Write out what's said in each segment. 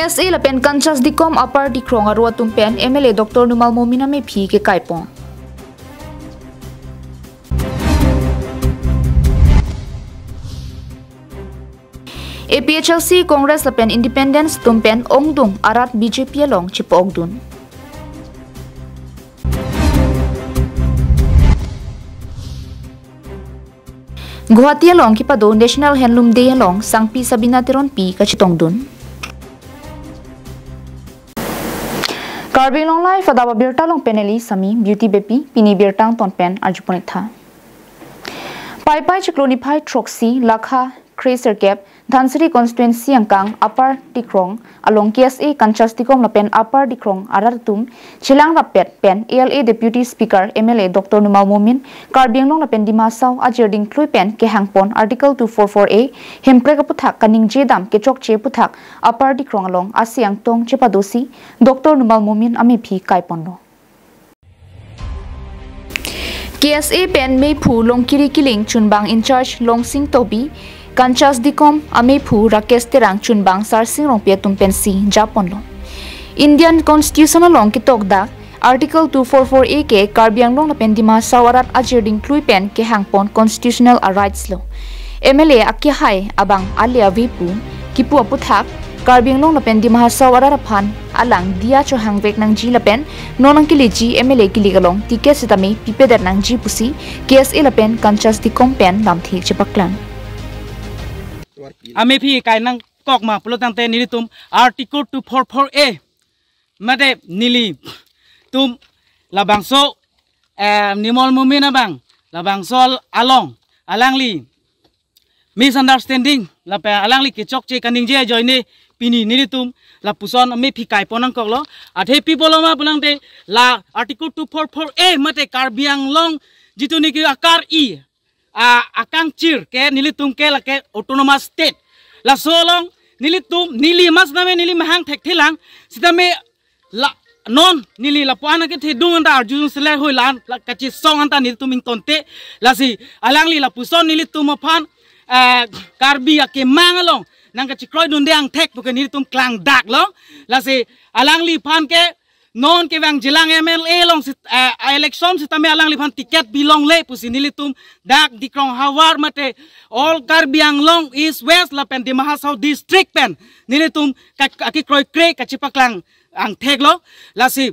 KSA lapen kanchas dikom upper dikrong arwa tumpen MLA Dr. Numal Momina me phi ke kaipong. APHLC Congress lapen Independence tumpen ongdung arat BJP along chipogdun. Guwahati along kipado National Handloom Day along sangpi Sabina Teron pi kachitongdun. KarbiAnglongLIVE fadaba birtalong peneli sami beauty bepi pini birtang tonpen arjuponitha. Pai chiklonipai troxy lakha Crazer Cap, Dhansiri constituency angkang upper dikrong along KSA kanchas dikom lapen upper dikrong arartum chilang rapet pen ALA deputy speaker MLA Dr. Numal Momin Karbi Anglong lapen dimasau ajerding klui pen ke hangpon article 244A hempre kaputhak kaning jedam ke chokche puthak upper dikrong along asiang tong chepadosi Dr. Numal Momin ami phi kaiponno. KSA pen mei phu long kiri kiling chunbang in charge long sing tobi Kanchas dikom amepu Rakesh terang chunbang sarsing rongpia tumpensi Japon lo. Indian Constitutional long kitok dak Article 244A ke Karbi Anglong lapen dima sawarat ajerding klui pen ke hangpon constitutional rights lo. MLA akihai abang alia vipu kipu aputhak Karbi Anglong lapen dima sawarat aphan alang dia cho hangvek nang ji lapen nonang kiliji MLA kiligalong tiket sitami pipeder nang ji pusi KSA lapen kanchas dikom pen lamthi chepaklang. Ame phi kai nang kok ma pulo tang te nili tum article 244A mate nili tum labang so nimol mumina bang labang sol alang li misunderstanding la pa alang li ke chok che kaning je join ne pini nili tum la puson ame phi kai ponang kok lo athe people ma pulang te la article 244A mate Karbi Anglong jitu ni ki akar I akang cir ke nilitum ke la ke autonomous state la solong nilitum nili mas name nili mahang thek thilang sitame la non nili la puana ke thedung anda arjun sele hoi lan la kachi song anta nilitum tonte la si alangli la puson nilitum phan Karbi ake mangalong nang kachi kroi dunde ang thek bukan nilitum klang dak lo la si alangli phan ke non ke bang jilang MLA long election sitame alang lipan tiket bilong le pusi nilitum dak dikrong hawar mate all Karbi Anglong is west la pen di Mahasau district pen nilitum aki kroi kre kachipaklang ang theglo la si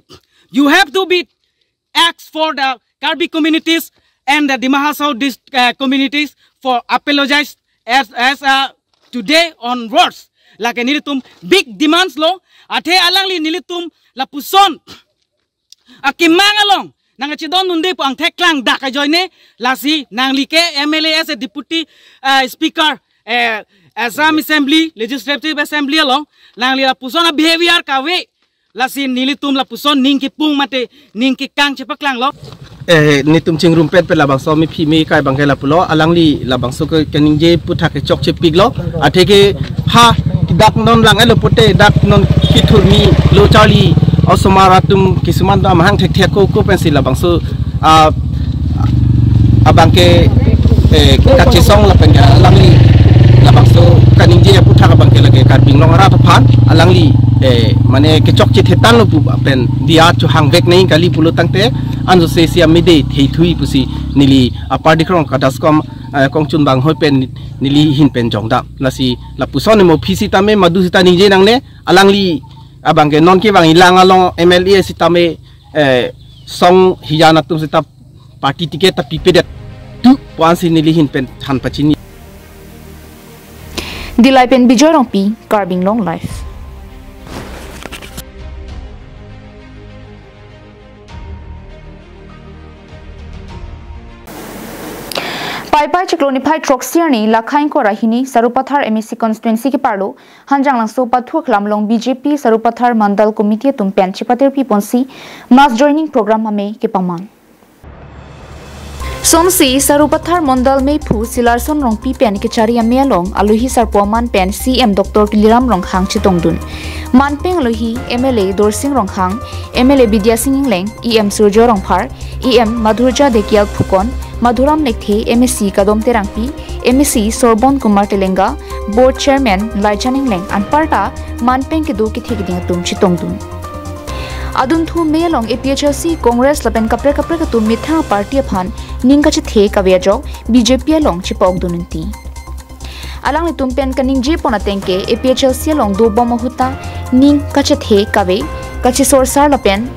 you have to be ask for the Karbi communities and the Mahasau communities for apologize as today onwards la ke nilitum big demands lo athe alang li nilitum la puson akimangalong nang chidon nunde po ang theklang dak joine lasi nang like MLA as a deputy speaker Assam Assembly Legislative Assembly along nang li la puson a behavior kawe lasi nilitum la puson ningki pung mate ningki kang chepaklang lo nitum chingrum pet pe labang so mi phi mi kai bang la pulo alang li labang so ke kaning je puthak ke chok chepik lo athe ke ha dak non lang alo pote dak non kithurmi lo chali osomaratum kisuman da mahang thek thek ko pensil labang so abang ke kachi song la pen alangli labang so kaning je puthak abang ke lage Karbi Anglong ra phan alangli mane ke chok chi thetan lo pu pen dia chu hangvek nei kali pulo tangte anjo se sia mide thei thui pusi nili apardi krong kadaskom kongchun bang hoi pen nili hin pen jongda lasi la puson mo phisi tame madu sita nije nangne alangli abang ke non ke bang ilang along MLA sitame song hijana tum sita party ticket ta pipedet tu pansi nili hin pen than pachini dilai pen bijorong pi Karbi AnglongLIVE. Pai chiklonipai troxiani lakhain ko rahini Sarupathar MEC constituency ke parlo hanjang lang so pathu khlamlong BJP Sarupathar mandal committee tumpen chipater pi ponsi mass joining program ame ke pangman somsi Sarupathar mandal me phu silarson rong pi pen ke chari ame along aluhi sarpoman pen CM Dr. Kiliram rong hang chitongdun manpeng aluhi MLA Dorsing rong hang MLA Bidya Singh Leng EM Surjo rong phar EM Madhurja Dekial Phukon Madhuram Nekhe MSc Kadom Terangpi MEC Sorbon Kumar Telenga, Board Chairman Laichaning Leng and Parta Manpeng Kedu ki thegding tum chitongdun. Adun thu melong APHLC Congress lapen kapre katum mitha party aphan ningka chi the kawya jok BJP along chipok dununti. Alang ni tumpen kaning je pona tengke APHLC along do bomahuta ning kache the kawe kachi sorsar lapen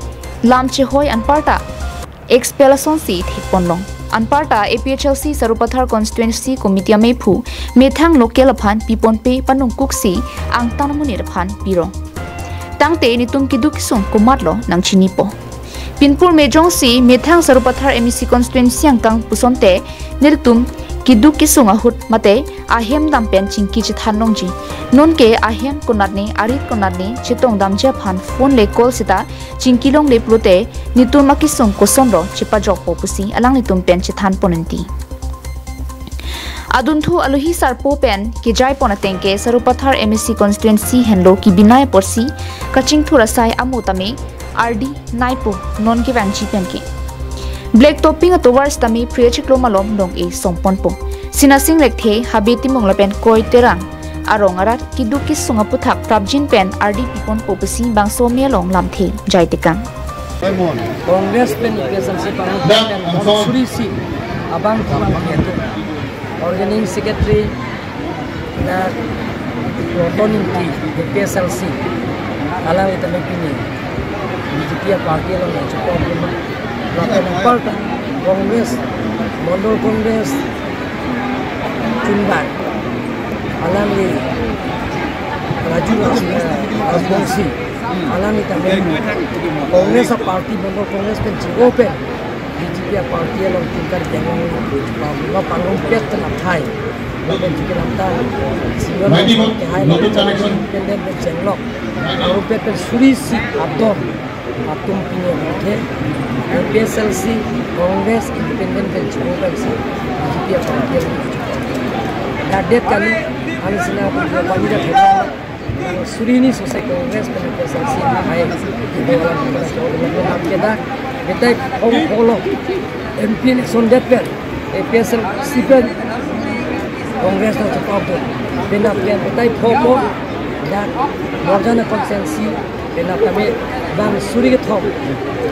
lam che hoy an parta expellation si thikponlong an parta APHLC Sarupathar constituency committee mephu methang local aphan piponpe panung kuksi ang tanamuni aphan piro tangte ni tum kiduk sung kumatlo nang chinipo pinpur mejong si methang Sarupathar MEC constituency ang kang pusonte nirtum kiduk kisung ahut mate ahem dam pen chingki chithanong ji non ke ahem konatni arit konatni chitong dam je phan phone le call sita chingkilong le prote nitur makisung kosonro chipa jok popusi alang nitum pen chithan ponanti aduntu aluhi sarpo pen ki jai ponatengke Sarupathar MEC constituency henlo ki binay porsi kaching thurasai amutame RD naipo non ki wangchi pen ke Black topping towards tami priachiklo malom dong e songponpo sinasing lekthe habeti monglapen koi terang arong arat kidukis sungaputhak prabjin pen RD pipon popasi bangso melong lamthe jaitekang Congress pen PSLC pang surisi abang kumang yetu organizing secretary na protoning di PSLC alang ita mepini BJP party lo na chupon Lapan Parta Congress Mondol Congress Chunban alami Raju Rasbonsi alami tamen Congress party Mondol Congress pen open BJP party along tingkar jangan lupa panggung pet ternakai lapan jika namta single ke hai independent pen jenglok panggung pet pen surisi abdor atum punya oke PSLC Congress Independent dan Jokowi BJP parti kadet kami kami senang beberapa dah suri ini selesai Congress dan PSLC baik di dalam dalam kita kita follow MP election date PSLC pen Congress dan Jokowi benar kita follow dan morjana konsensi benar kami bang suri ke thong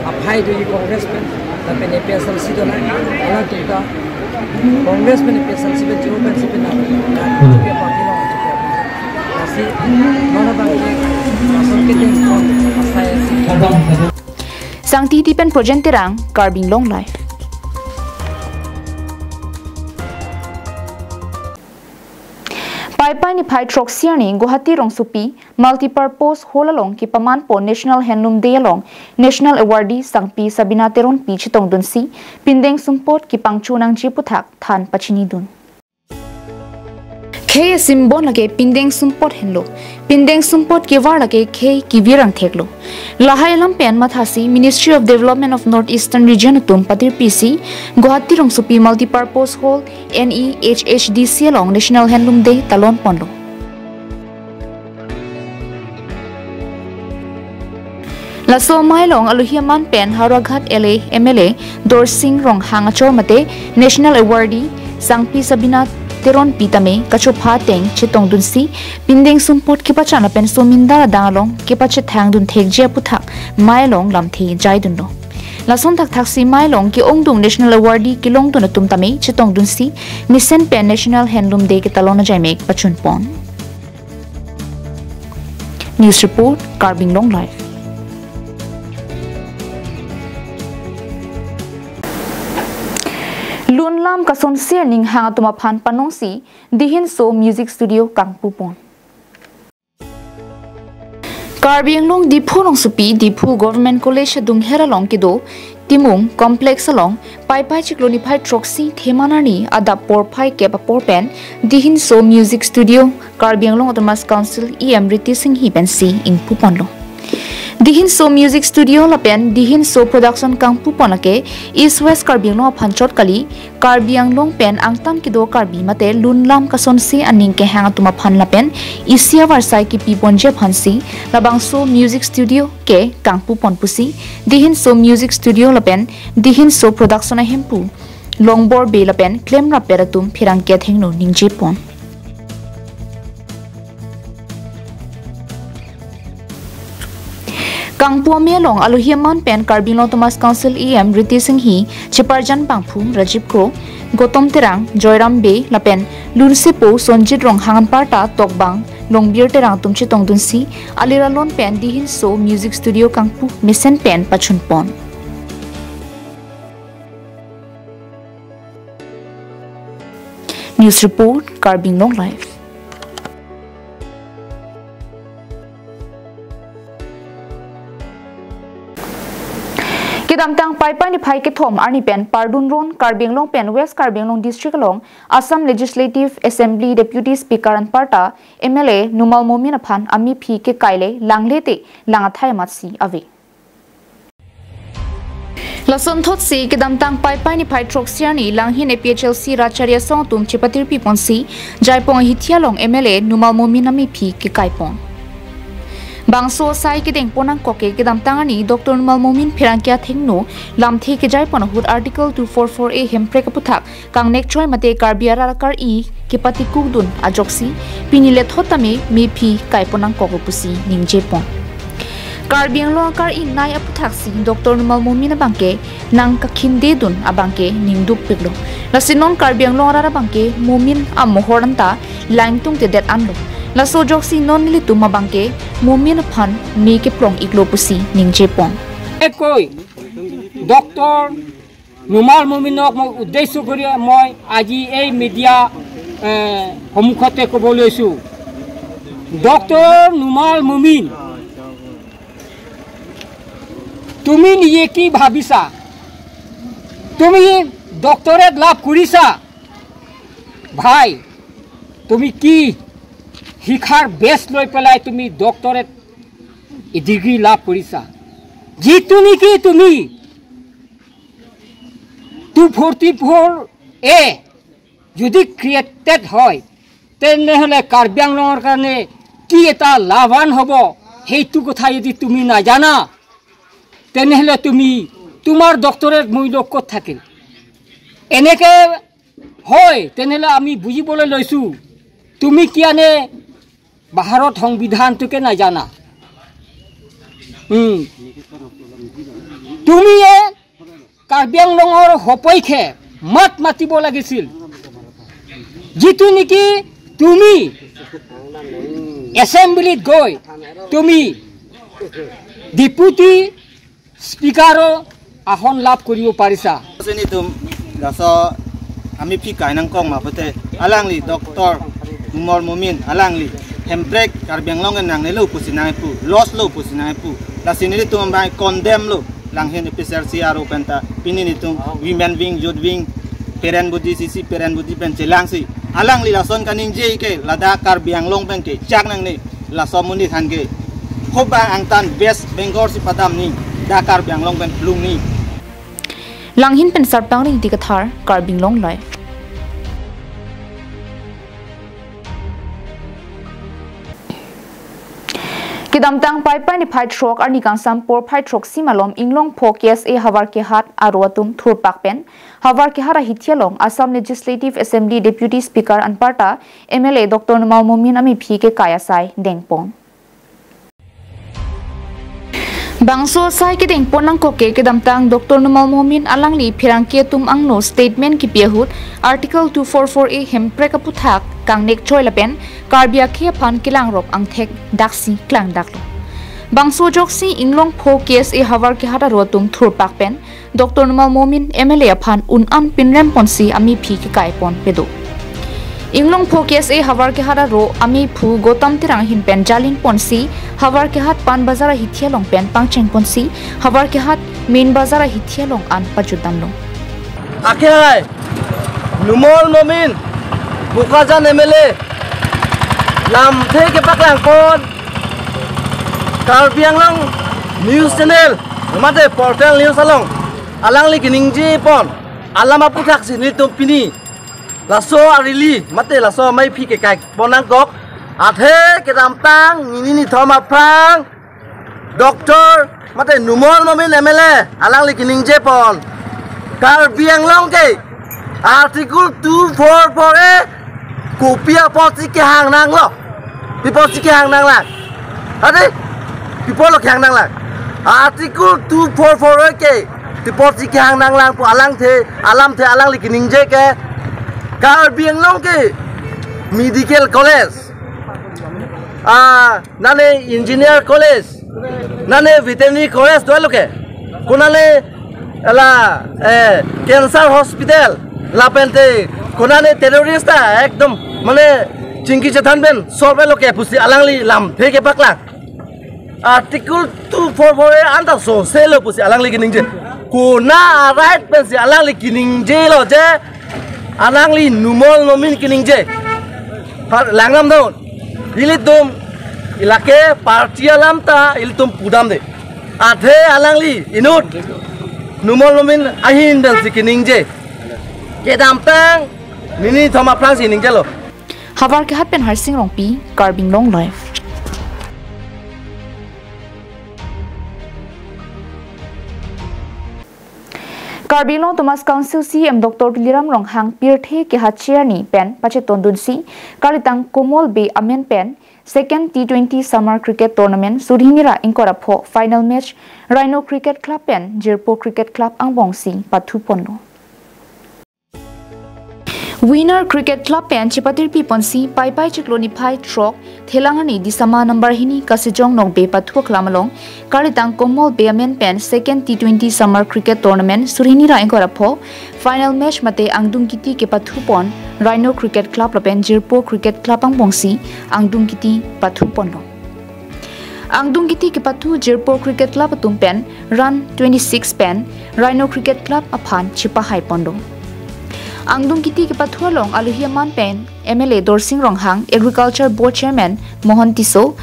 apai do Congress pen tapi ne PSLC do na alang tuka Congress pen PSLC pen jo pen sipen na dia parti lo kasi mana bang masuk ke den asai sang titi pen project terang KarbiAnglongLIVE Pai ni phai trok siani Guwahati rong supi multipurpose holalong ki paman po National Handloom Day along National Awardee sangpi Sabina Teron pi chitong dunsi pindeng sumpot ki pangchunang jiputhak than pachini dun Khe simbon lage pindeng sumpot henlo pindeng sumpot ki war lage khe ki virang theklo lahai lam pen mathasi Ministry of Development of Northeastern Region tum patir PC Guwahati rong supi multipurpose hall NEHHDC along National Handloom Day talon ponlo Laso mailong aluhiaman pen Haraghat LA MLA Dorsing rong hangachor mate National Awardee sangpi Sabina Teron pitame kachopha teng chitong dunsi pindeng sumpot kipachana pen somindara dangalong kipache thang dun thekje puthak mailong lamthi jaidunno lason thak thaksi mailong ki ongdung National Awardee kilong dun tumtame chitong dunsi Mission Pen National Handloom Day ki talona jaimek pachun pon News report KarbiAnglongLIVE Lunlam kason sirning hanga tumaphan panongsi dihin so music studio kangpupon KarbiAnglong Diphu long supi Diphu Government College dung heralong kido timung complex along pai chiklonify troxy themanani ada porphai kepa porpen dihin so music studio KarbiAnglong Autonomous Council EM Riti Singh hi pensi in puponlo Dihin so music studio lapen dihin so production kang puponake East West KarbiAnglong phanchot kali KarbiAnglong pen angtam kido Karbi mate lunlam kasonsi aning ke hanga tuma phan lapen Isia warsai ki piponje phansi labang so music studio ke kang pupon pusi dihin so music studio lapen dihin so production a hempu longbor be lapen claim raperatum phirang ke thengno ningje pon Kangpo Melong Aluhiaman Pen Karbi Thomas Council EM Riti Singh Hi Chiparjan Pangphum Rajiv Kro Gotom Terang Joyram Be Lapen Lunsipo Sonjit Rong Hangan Parta Tokbang Longbir Terang Tumchi Tongdunsi Aliralon Pen Dihin So Music Studio Kangpu Misen Pen Pachun Pon News Report KarbiAnglongLIVE Kidamtang Paipai ni Pai Kithom Arni Pen Pardun Ron KarbiAnglong Pen West KarbiAnglong District along Assam Legislative Assembly Deputy Speaker and Parta MLA Numal Momin Aphan Ami Phi ke Kaile Langlete Langathai Matsi Ave Lason thot si kidamtang Paipai ni Pai Troxiani Langhin APHLC Racharya Song Tum Chipatir Piponsi Jaipong Hithialong MLA Numal Momin Ami Phi ke Kaipon Bangso sai kideng ponang koke kidam tangani Dr. Numal Momin Phirangkya thengno lamthi ke jai ponahut Article 244A hempre kaputhak kangnek choi mate Karbiara kar I ke pati kugdun ajoksi pinile thotame me phi kai ponang kokopusi ningje pon KarbiAnglong kar I nai aputhak si Dr. Numal Momin abangke nang kakhinde dun abangke ningdup piglo lasinon KarbiAnglong ara bangke Momin amohoranta langtung te det anlo Laso joksi non nilitu mabangke Momin Aphan mi ke plong iglopusi ningje pon Ekoi Dr. Numal Mominok mo uddesho kori moi aji ei media homukhote kobolesu Dr. Numal Momin tumi niye ki bhabisa tumi doctorate লাভ কৰিছা ভাই তুমি কি শিক্ষাৰ বেছ লৈ পেলাই তুমি doctorate degree লাভ কৰিছা যিটো নেকি তুমি 244A যদি ক্ৰিয়েটেড হয় তেনেহলে কাৰ্বিআংলঙৰ কাৰণে কি এটা লাভান হ'ব সেইটো কথা যদি তুমি নাজানা তেনেহলে তুমি তোমাৰ ডক্টৰেট মূল্য ক'ত থাকিল এনেকে হয় তেনেহলে আমি বুজিবলৈ লৈছো তুমি কিয়ানে ভাৰত সংবিধানটোকে নাজানা তুমি কাৰ্বিআংলঙৰ হপৈখে মাত মাতিব লাগিছিল যিটো নেকি তুমি এছেম্বলিত গৈ তুমি ডেপুটি স্পিকাৰৰ আসন লাভ কৰিব পাৰিছা Ami pi kainang kong mapete alangli Dr. Numal Momin alangli hemprek KarbiAnglong nang nelo pusinai pu loss lo pusinai pu la sinili tu ambai condemn lo langhen PCRC aro penta pinini tu women wing youth wing parent budi sisi parent budi pen celangsi alangli lason kaning je ke lada KarbiAnglong pen ke chak nang ni la somuni than ke khoba angtan West Bengal si padam ni da KarbiAnglong pen plung ni Langhin pen sarpang ring dikathar KarbiAnglongLIVE Kidamtang Paipai ni Phai Trok arni kangsam por Phai Trok simalom Inglong pho KSA Havar ke hat aroatum thurpak pen Havar ke hara hithialong Assam Legislative Assembly Deputy Speaker Anparta MLA Dr. Numal Momin ami phi ke kayasai dengpong Bangso sai ke deng ponang koke kidamtang Dr. Numal Momin alangli phirangke tum angno statement ki piahut Article 244A hempre kaputhak kangnek choi lapen Karbia khe phan kilang rop angthek daksi klang daklo Bangso joksi Inglong pho KSA Havar ke hata rotum thurpak pen Dr. Numal Momin MLA phan unan pinrem ponsi ami phi ke kai pon pedo Inglong pho KSA Havar ke hata ro ami phu gotam tirang hin pen jalin ponsi Havar ke hat pan bazara hithialong pen pangcheng ponsi Havar ke hat main bazara hithialong an pajudamlo Akhai Numal Momin Bukajan MLA lam the ke paklang pon KarbiAnglong News Channel mate portal news along alangli kiningji pon alama puthak sini tumpini laso arili mate laso mai phi ke kai ponang kok athe ke damtang nini thoma prang Dr. mate Numal Momin MLA alangli kiningje pon KarbiAnglong ke article 244A kopia posi ke hang nang lo pi posi ke hang nang lak ade pi polo ke hang nang lak article 244A ke pi posi ke hang nang lang pu alang the alang likining je ke Karbi Anglong ke medical college nane engineer college nane veterinary college to loke kunale ala cancer hospital lapente kunane terrorist ekdom mane chingki chathan ben solve loke pusi alangli lam theke pakla article 244 anta so selo pusi alangli kining je kuna right ben si alangli kining je lo je alangli numol nomin kining je langnam daun ilitum ilake party alam ta ilitum pudam de athe alangli inut numol nomin ahin dan sikining je kedam tang nini thoma plang sining je lo havar ke hapen harsing rongpi KarbiAnglongLIVE KarbiAnglong Thomas Council CM Dr. Liram Ronghang Pirthe ke Hachiani pen pacheton dunsi Kalitang Komol Bay Amen pen second T20 Summer Cricket Tournament Sudhinira Inkora pho final match Rhino Cricket Club pen Jirpo Cricket Club Angbong si pathu ponno Winner Cricket Club pen chipatir pi ponsi pai chikloni phai trok thelangani disama number hini kasijong nokbe pathu klamalong Kalitang Komol Bay Amen pen second T20 Summer Cricket Tournament Sudhinira Inkora pho final match mate angdung kiti ke pathu pon Rhino Cricket Club lapen Jirpo Cricket Club Angbong si angdung kiti pathu ponno Angdung kiti ke pathu Jirpo Cricket Club tumpen run 26 pen Rhino Cricket Club aphan chipa hai pondo Angdung kiti ke pathualong aluhiaman pen MLA Dorsing Ronghang Agriculture Board Chairman Mohan Tiso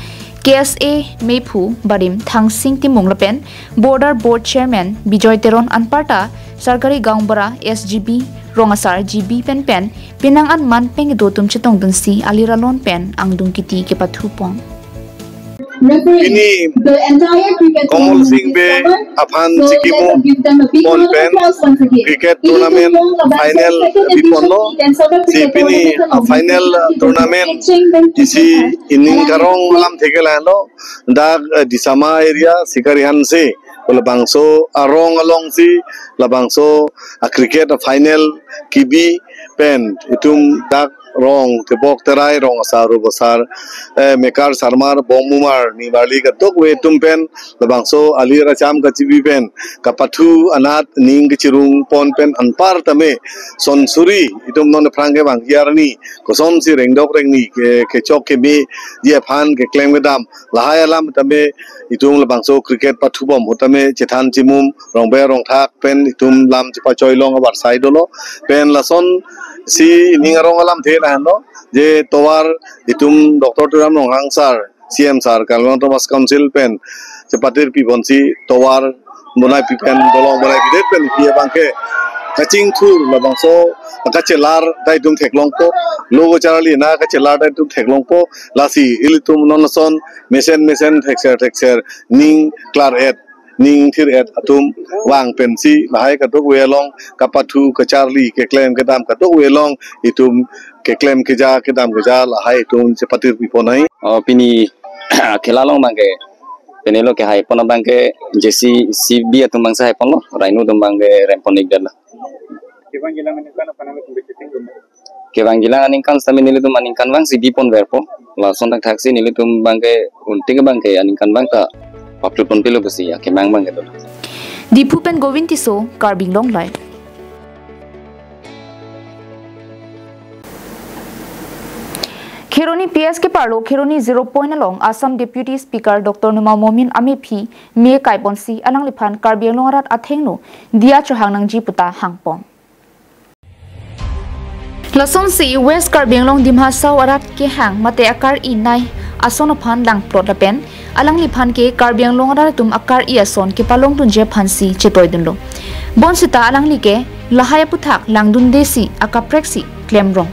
KSA Mephu Barim Thangsing Timung Lapen Border Board Chairman Bijoy Teron Anparta Sarkari Gaungbara SGB Rongasar GB pen pinang an man peng do tum chetong dunsi aliralon pen angdung kiti ke pathu pong Ini Komol Singh Bay Afan Sikimu Pon Pen Cricket Tournament Final Bipono Si Pini Final Tournament Isi Ining Karong Alam Thegelano Dag Disama area Sikarihan se Labangso Arong Along si Labangso Cricket Final Kibi Pen Itum Dag Rong tebok terai rong asaru besar mekar sarmar bomumar ni barli katok we tumpen labangso ali racham kachibi pen kapathu anat ning kichirung pon pen anpar tame sonsuri itum non frange bang yarni kosom si rengdok rengni ke chok ke me ye phan ke claim gedam lahayalam tame itum labangso cricket pathu bom tame chethan chimum rongbe rong thak pen itum lam chipa choilong abar saidolo pen lason si ningarong alam the na no je towar itum Dr. Liram Ronghang sar CM sar Kalong Thomas Council pen sepatir pi bonsi towar monai pi pen dolong monai bidet pen pi bangke kaching thur labangso kachelar dai dum theklong po logo charali na kachelar dai dum theklong po lasi ilitum nonason mesen texer ning klar et ning thir et atum wang pensi lahai katuk welong kapathu kacharli ke claim kedam katuk welong itum ke claim keja kedam keja lahai itum sepatir piponai pini kelalong bangke penelo ke hai pona bangke jesi CB atum bangsa hai pono Rhino tum bangke remponik dala Kebanggilang aningkan sami nilitum aningkan bang CB pon verpo la sontak taksi nilitum bangke unting bangke aningkan bangka Paplu pun pilu besi ya kemang bang gitu. Dipu pen Govintiso KarbiAnglongLIVE Khironi PS ke parlo Khironi 0 point along Assam Deputy Speaker Dr. Numal Momin Amephi me kaiponsi alang liphan KarbiAnglongrat athengno dia chohang nang jiputa hangpon Lason si West KarbiAnglong Dimha Saw arat ke hang mate akar inai ason phan lang plot lapen alang liphan ke KarbiAnglong arat tum akar I ason ke palong tun je phansi chetoy dunlo bon sita alang like lahaya puthak langdun desi akapreksi claim wrong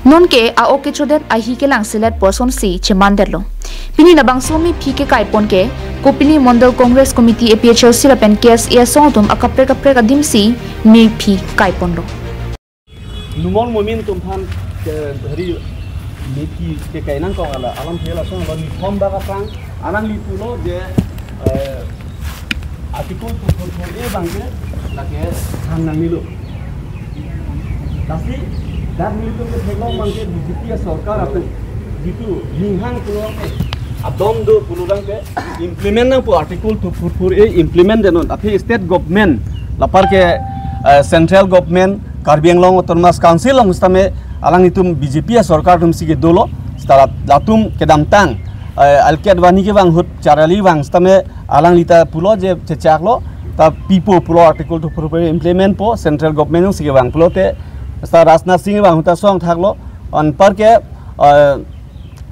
non ke a oke chodet a hi ke lang select person si chemanderlo pini labang somi phi ke kaipon ke kopini mondal congress committee APHLC lapen case e song tum akapre adim si me phi kaipon lo numol momin tumpan hari miki ke kainan kong ala alam thela song lo ni thom ba kang anang li pulo je artikel tu for e bangke lage hang nang nilu tapi dar nilu ke thelo bangke BJP sarkar ape gitu linghang pulo adom do pulurang ke implement nang pu artikel tu for e implement denon tapi state government lapar ke central government Karbi Anglong Autonomous Council long stame alang itum BJP sarkar tum sige dolo setelah datum kedamtang alkiat wani ke bang hut carali bang stame alang lita pulo je cecaklo ta pipo pulo article to implement po central government sige bang pulo te sta rasna sing bang huta song thaklo on par ke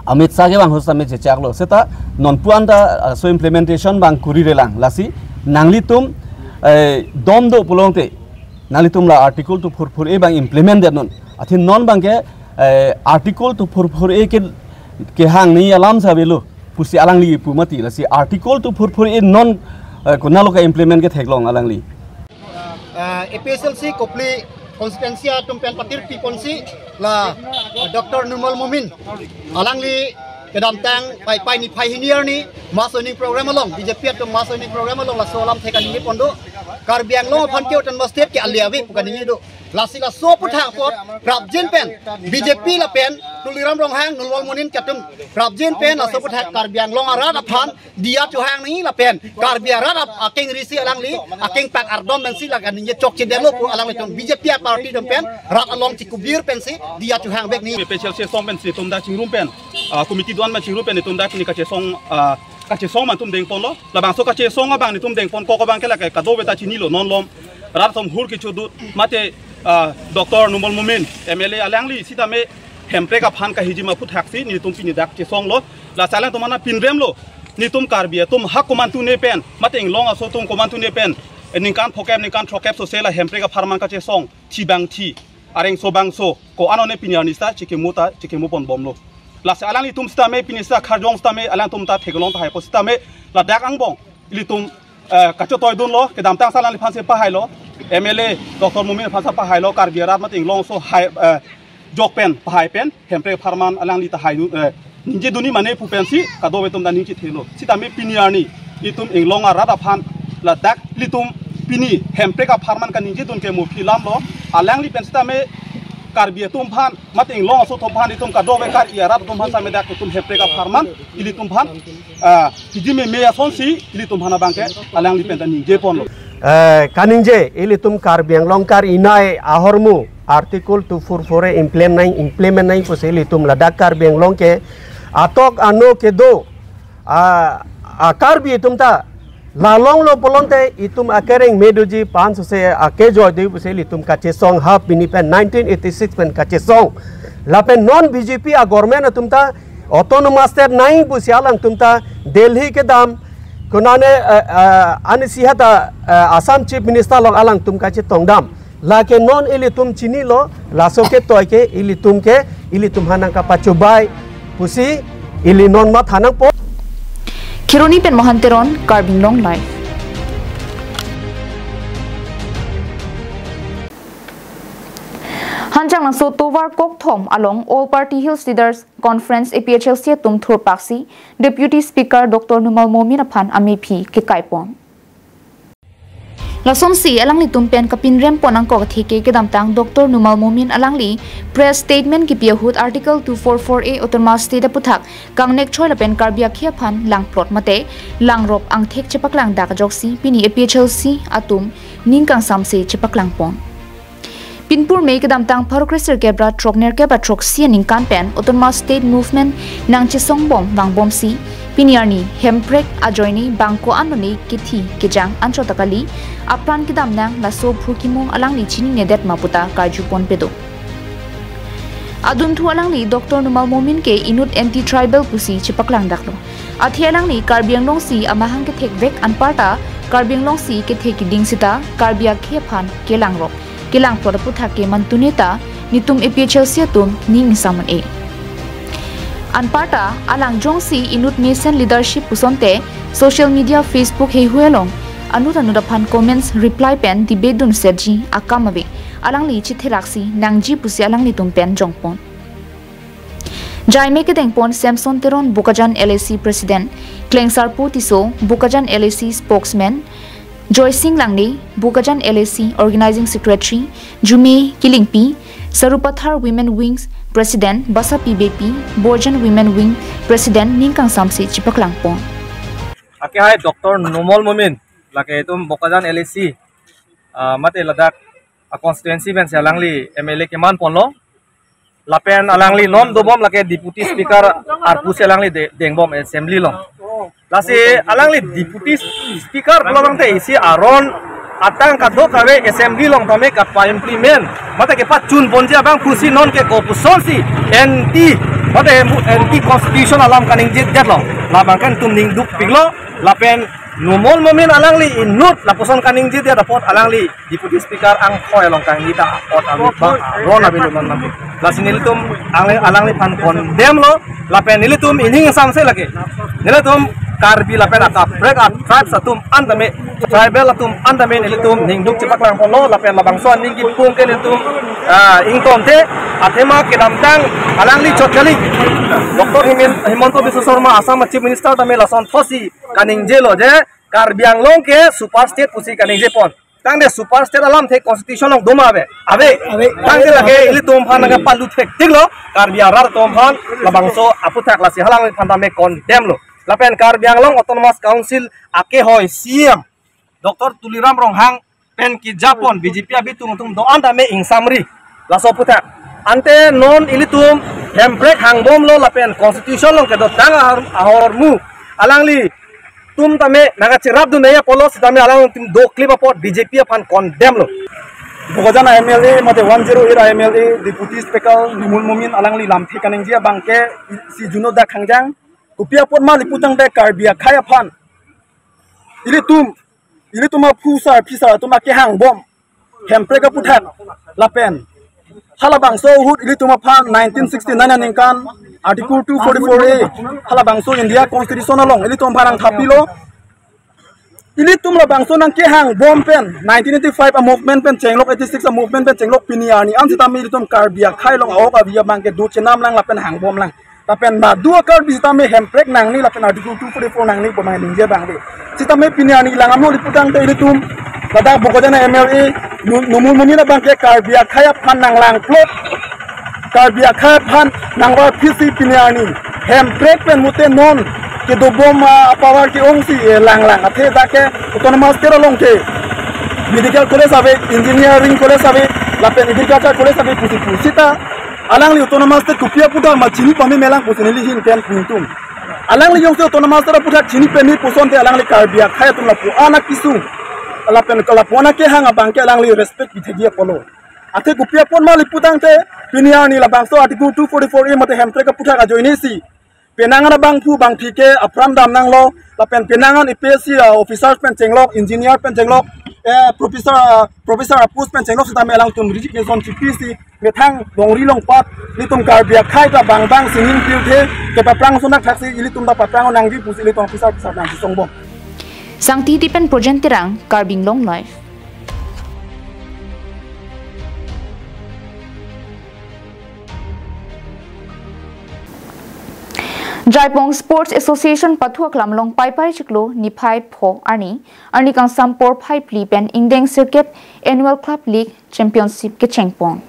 Amit Shah ke bang hut stame cecaklo seta non puanda so implementation bang kuri relang lasi nangli tum dom do pulong te nali tumla article to 44A bang implement denon athin non bang ke article to 44A ke hang ni alam sabelo pusi alang li pumati la si article to 44A non kunalo ka implement ke theklong alang li APSLC kopli konstituensia tumpen patir piponsi la Dr. Nurmal Mumin alang li kedam tang pai ni pai hinier ni masoning program along BJP to masoning program along la solam thekan ni pondo Karbi Anglong phan keu tan state ke aliawi pukan ni do lasila so puthang pot prabjin pen BJP la pen tuliram rong hang nulwal munin katum prabjin pen la so puthak Karbi Anglong arat aphan dia chu hang ni la pen Karbi arat aking risi alang li aking pak ardom men si la kan ni chok cindelo pu alang tum BJP party dom pen rat along cikubir pen si dia chu hang bek ni special se som pen si tum da chingrum pen komiti duan ma chingrum pen tum da kini ka che song kache song man tum deng pon lo la bang so kache song bang ni tum deng pon ko bang ke la ka do beta chini lo non lom rat som hur ki chudu mate Dr. Nurmal Mumin MLA alangli sita me hempre ka phan ka hijima phu thaksi ni tum pini dak che song lo la salang tumana pinrem lo ni tum Karbi tum hak koman tu ne pen mate inglong aso tum koman tu ne pen ninkan thokep so sela hempre ka pharman ka che song thi bang thi areng so bang so ko anone pinyanista chikemu pon bom lo la salang li tum sta me pinisa kharjong sta me alang tum ta theglong ta hai po sta me la dak angbong li tum ka cho toy dun lo ke dam tang salang li phan se pa hai lo MLA Dr. Mumin phan sa pa hai lo Karbi rat mat inglong so hai jok pen pa hai pen hempre pharman alang li ta hai ninje duni mane pu pen si ka do betum da ning chi thelo sita me piniar ni li tum inglong rat aphan la dak li tum pini hempre ka pharman ka ninje dun ke mu philam lo alang li pen sita me Karbi tum phan mating long so thom phan itum ka do be kar iara tum phan same dak tum hepre ka pharman ili tum phan hijime me ason si ili tum phana bangke alang li penta ni je pon lo kaninje ili tum Karbi Anglong kar inai ahormu article 244 implement nai po ili tum ladak Karbi Anglong ke atok ano ke do Karbi tum ta lalong lo polonte itum akereng meduji pan so se ake joy de se litum kache song half bini pen 1986 pen kache song la pen non BJP a government tumta autonomous state nai bu sialang tumta Delhi ke dam kunane anisihat Assam chief minister long alang tum kache tongdam la ke non ilitum chini lo la so ke toy ke ilitum hanang ka pachubai pusi ili non mat hanang po Kironi pen mohanteron KarbiAnglongLIVE. Hanjang lang so tovar kok thom along All Party Hills Leaders Conference APHLC tum thur paksi Deputy Speaker Dr. Nurmal Mumin aphan amepi ke kaipon. Lasom si alang li tumpen kapin rem ponang ko thike ke damtang Dr. Nurmal Mumin alang li press statement ki piahut article 244A autonomous state puthak kangnek choi la pen Karbi akhia phan lang plot mate lang rop ang thek chepak lang dak joksi pini APHLC atum ning kang samse chepak lang pon Pinpur me ke damtang Parokreser kebra trokner ke ba troksi ning kan pen autonomous state movement nang chisong bom wang bom si Piniarni hemprek ajoini bangko anoni kithi kijang anchotakali apran kidam nang laso phukimong alang li chini nedet maputa karjupon pedo adun thu alang li Dr. Nurmal Mumin ke inut anti tribal pusi chipaklang daklo athi alang ni Karbi Anglong si amahang ke thek vek anparta Karbi Anglong si ke thek ding sita Karbi akhe phan kelang rop kelang prodaput thake mantuneta nitum APHLC tum ning saman e Anparta alang jongsi inut nation leadership pusonte social media Facebook he huelong anu dapan comments reply pen di bedun serji akamabe alangli chitheraksi nangji pusi alangli tumpen jongpon Jaime ke dengpon Samson Teron Bukajan LAC President Klengsar Putiso Bukajan LAC Spokesman Joy Singh Langni Bukajan LAC Organizing Secretary Jume Kilingpi Sarupathar Women Wings President Basa PBP Borjan Women Wing President Ningkang Samsi Chipaklangpon Ake hai Dr. Numol Mumin lake tum Bukajan LAC mate ladak a constituency ben alangli MLA keman ponlo lapen alangli nom dobom lake deputy speaker arpu alangli dengbom assembly long lasi alangli deputy speaker belong te isi aron atang kadok kawe assembly long tame ka implement mate ke pacun bonja bang pusi non ke kopuson si NT mate NT constitution alam kaning jit jet long labang kan tum ning duk piglo lapen Numol Mumin alangli inut lapuson kaning jit ya dapat alangli deputy speaker ang khoy long kang kita apot amit bang ron abilon nanti lasi nilitum alangli pan kondem lo lapen nilitum ining samse lagi nilitum Karbi lapen akap break at tribe satum andame tribal atum andame nilitum ning duk cipak lang polo lapen labang son ning gipung ke nilitum ingtom te atema kedamtang alangli chotgali Dr. Himonto Biswasorma Assam Chief Minister tame lason thosi kaning jelo je Karbi Anglong ke super state pusi kaning je pon tang de super state alam the constitution long doma abe tang de lage ili tom phan naga palu thek tiklo Karbi arar tom phan labangso aputhak lasi halang phandame condemn lo lapen Karbi Anglong Autonomous Council ake hoy siam Dr. Tuliram Ronghang pen ki Japon BJP abi tung do andame ingsamri laso puthak ante non ilitum hemprek hangbom lo lapen constitution long ke do tang ahormu alangli tum tame naga chirap du neya polos tame alang tum do clip apot BJP apan condemn lo Bukajan MLA mate 108 MLA deputy speaker Numol Mumin alangli lamthi kaning jia bangke si juno da khangjang kupia pot ma liputang de Karbia khaya phan ilitum phusa phisa tuma ke hang bom hemprek aputhat lapen halabang so hut ilitum phan 1969 ningkan Article 244A halabangso India Constitution along ilitum parang thapilo ilitum la bangso nang ke hang bom pen 1985 a movement pen chenglok 86 a movement pen chenglok piniani an sitami ilitum Karbia khailong awok abia bangke du chenam lang lapen hang bom lang lapen ba du Karbi sitami hemprek nang ni lapen Article 244 nang ni bomai ningje bangbe sitami piniani langamo liputang te ilitum lada Bukajan MLA Numol Mumin bangke Karbia khaya phan nang lang plot Karbia khaya phan nangwa PC piniani hemprek pen mute non ke dobom power ke ongsi lang athe dake autonomous tero long ke medical college abe engineering college abe lapen agriculture college abe pusita alangli autonomous te kupia puda ma chini pami melang pusinili hin pen puntum alangli yong se autonomous tero puda chini peni puson te alangli Karbia khaya tum la pu ana kisung lapen kala pona ke hanga bangke alangli respect bithegi polo athe kupia pon ma liputang te piniani la bangso Article 244 mate hemprek ka puthak ajoini si penangan bang pu bang pike apram dam nang lo lapen penangan IPSC officers pen chenglok engineer pen chenglok professor apus pen chenglok sita melang tum resignation CPC methang dongri long pat litum Karbia khai ta bang singing pilthe ke paprang sonak thaksi ilitum da paprang nanggi pus ilitum officer nang songbo Sangti dipen projentirang KarbiAnglongLIVE Jaipong Sports Association Pathua Klamlong Pai Chiklo Nipai Pho Arni Kang Sampor Pai Pli Pen Ingdeng Circuit Annual Club League Championship ke Chengpong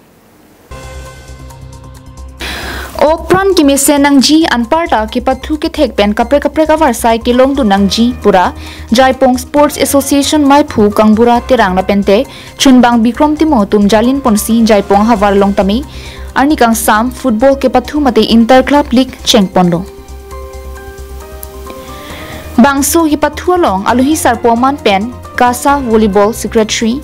Opran ki mise nangji anparta ki pathu ke thek pen kapre ka varsai ke long du nangji pura Jaipong Sports Association mai phu kangbura terang na pente chunbang bikrom timo tum jalin ponsi Jaipong hawar long tami Arni Kang Sam football ke pathu mate inter club league Chengpon lo Bangso hi pathualong aluhi sarpoman pen Kasa volleyball secretary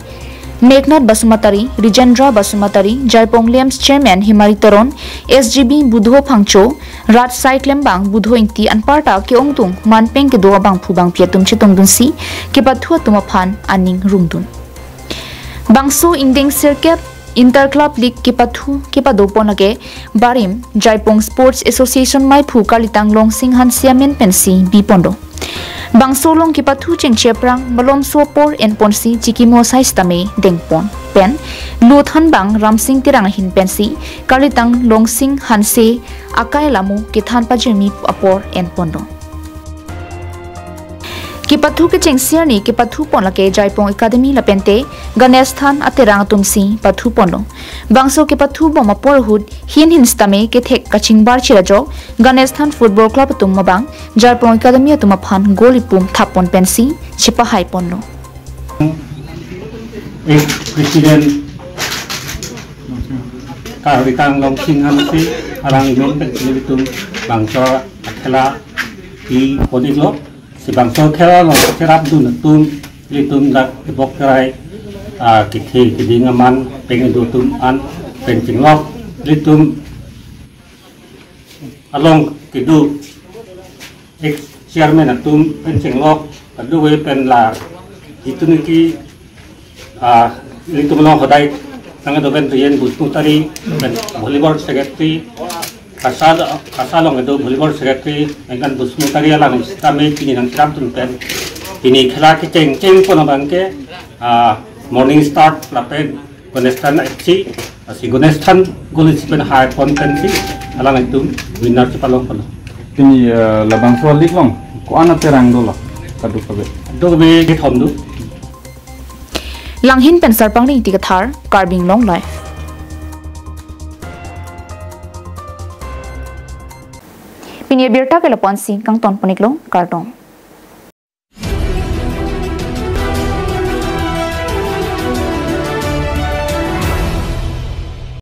Megnat Basumatari Rijendra Basumatari Jaipong Lems chairman Himari Toron SGB Budho Phangcho Raj Site Lembang Budho Inti anparta ke ongtung manpeng ke do bang phu bang piatum chitong dunsi ke pathua tuma phan aning rungdun Bangso Ingdeng Circuit Inter Club League Kipathu Kipadopon lage Barim Jaipong Sports Association mai phu Kalitang Long Sing Han Siamen Pensi Bipondo Bangsolong Kipathu Chengcheprang Malom Sopor en Ponsi Chikimo Saistame Dengpon Pen Luthan Bang Ramsing Tirang Hin Pensi Kalitang Long Sing Hanse Akai Lamu Kithan Pajemi Apor en Pondo Kipathu ke Chengsia ni Kipathu pon lake Jaipong Academy la pente Ganesh Than aterang tumsi Pathu ponlo Bangso Kipathu boma porhud hin stame ke thek kaching bar chirajo Ganesh Than Football Club tum mabang Jaipong Academy tum aphan golipum thapon pensi chipa hai ponlo President KarbiAnglong Hansi arang men pensi tum bangso akhela di podilo si bangso khela long serap dun tum litum dak bokrai kithi kidingaman pengidu tum an pencinglok litum along kidu ex chairman atum pencinglok adu we pen la ituniki litum long hodai sangat do ben rien busmutari ben volleyball secretary kasalong adu volleyball secretary engkan busmutari alang istame kini nang siram tum pen kini khela ki ceng pon bangke morning start lapen Ganestan FC si Ganestan golis pen high pon pensi alang itu winner cipalong palo ini labang solik long ko ana terang dola kadu be thom du Langhin pensar pangni tikathar KarbiAnglongLIVE Pinia birta ke laponsi kang ton poniklong kartong